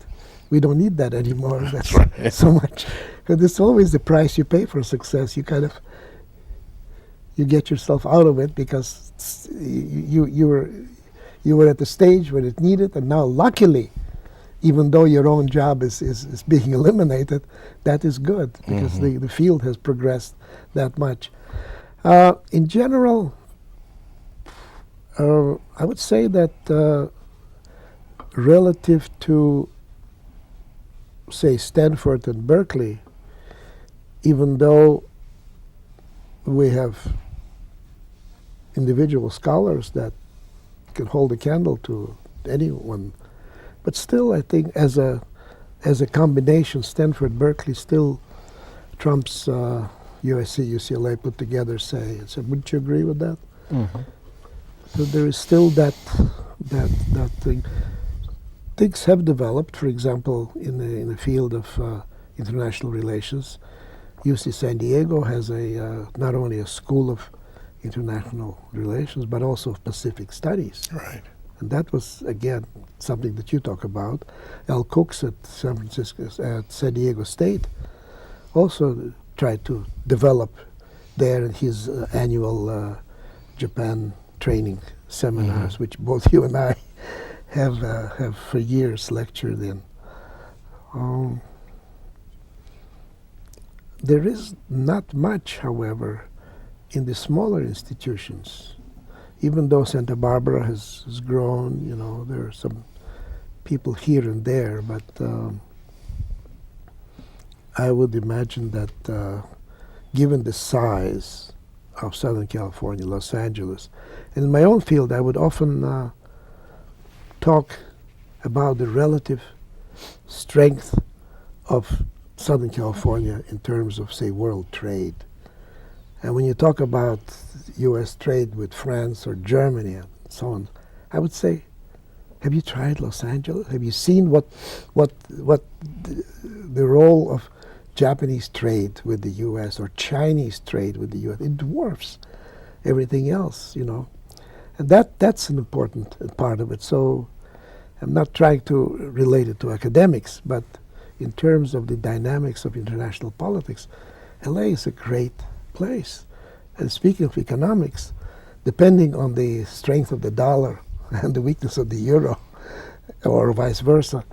we don't need that anymore. That's right. So much. Because it's always the price you pay for success. You get yourself out of it because you were at the stage where it needed, and now luckily, even though your own job is being eliminated, that is good because the field has progressed that much. In general, I would say that relative to, say, Stanford and Berkeley, even though we have individual scholars that can hold a candle to anyone, but still, I think as a combination, Stanford, Berkeley still trumps USC, UCLA put together, say. So wouldn't you agree with that? Mm-hmm. So there is still that thing. Things have developed, for example, in the field of international relations. UC San Diego has not only a school of international relations, but also of Pacific studies. Right. And that was, again, something that you talk about. Al Cooks at San Diego State also tried to develop there in his annual Japan training seminars, which both you and I have for years lectured in. There is not much, however, in the smaller institutions. Even though Santa Barbara has grown, there are some people here and there, but I would imagine that given the size of Southern California, Los Angeles, and in my own field, I would often talk about the relative strength of Southern California in terms of, say, world trade. And when you talk about U.S. trade with France or Germany and so on, I would say, have you tried Los Angeles? Have you seen what the role of Japanese trade with the U.S. or Chinese trade with the U.S.? It dwarfs everything else, And that's an important part of it. So I'm not trying to relate it to academics, but in terms of the dynamics of international politics, LA is a great place. And speaking of economics, depending on the strength of the dollar and the weakness of the euro, or vice versa,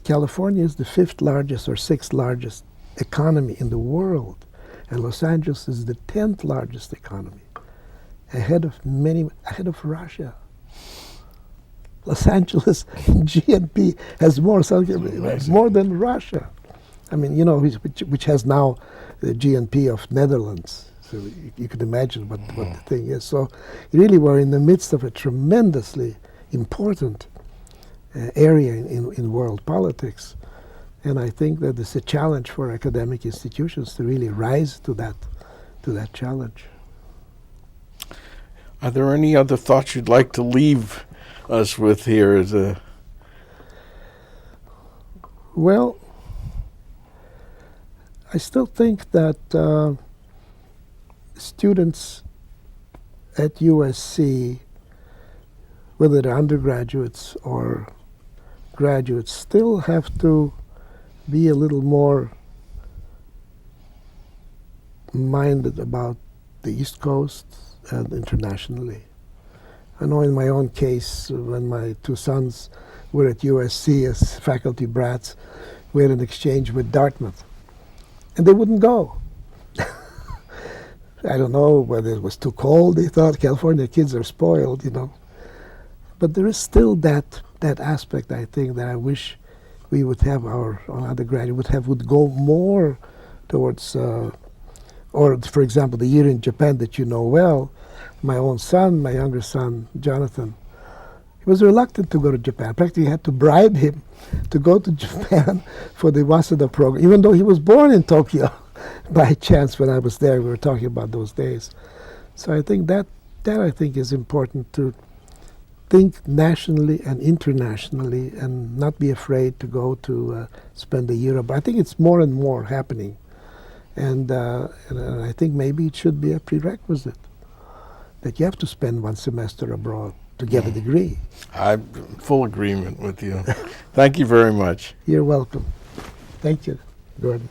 California is the 5th largest or 6th largest economy in the world, and Los Angeles is the 10th largest economy, ahead of Russia. Los Angeles GNP has more than Russia. I mean, which has now the GNP of Netherlands. So you could imagine what the thing is. So really we're in the midst of a tremendously important area in world politics. And I think that it's a challenge for academic institutions to really rise to that challenge. Are there any other thoughts you'd like to leave us with here? Well, I still think that students at USC, whether they're undergraduates or graduates, still have to be a little more minded about the East Coast and internationally. I know in my own case, when my 2 sons were at USC as faculty brats, we had an exchange with Dartmouth. And they wouldn't go. I don't know whether it was too cold. They thought California kids are spoiled, But there is still that aspect, I think, that I wish we would have our undergraduate would go more towards, or for example, the year in Japan that you know well, my own son, my younger son, Jonathan, He was reluctant to go to Japan. Practically had to bribe him to go to Japan for the Waseda program, even though he was born in Tokyo. By chance, when I was there, we were talking about those days. So I think that I think is important, to think nationally and internationally and not be afraid to go to spend a year abroad. I think it's more and more happening. And I think maybe it should be a prerequisite that you have to spend one semester abroad to get a degree. I'm in full agreement with you. Thank you very much. You're welcome. Thank you, Gordon.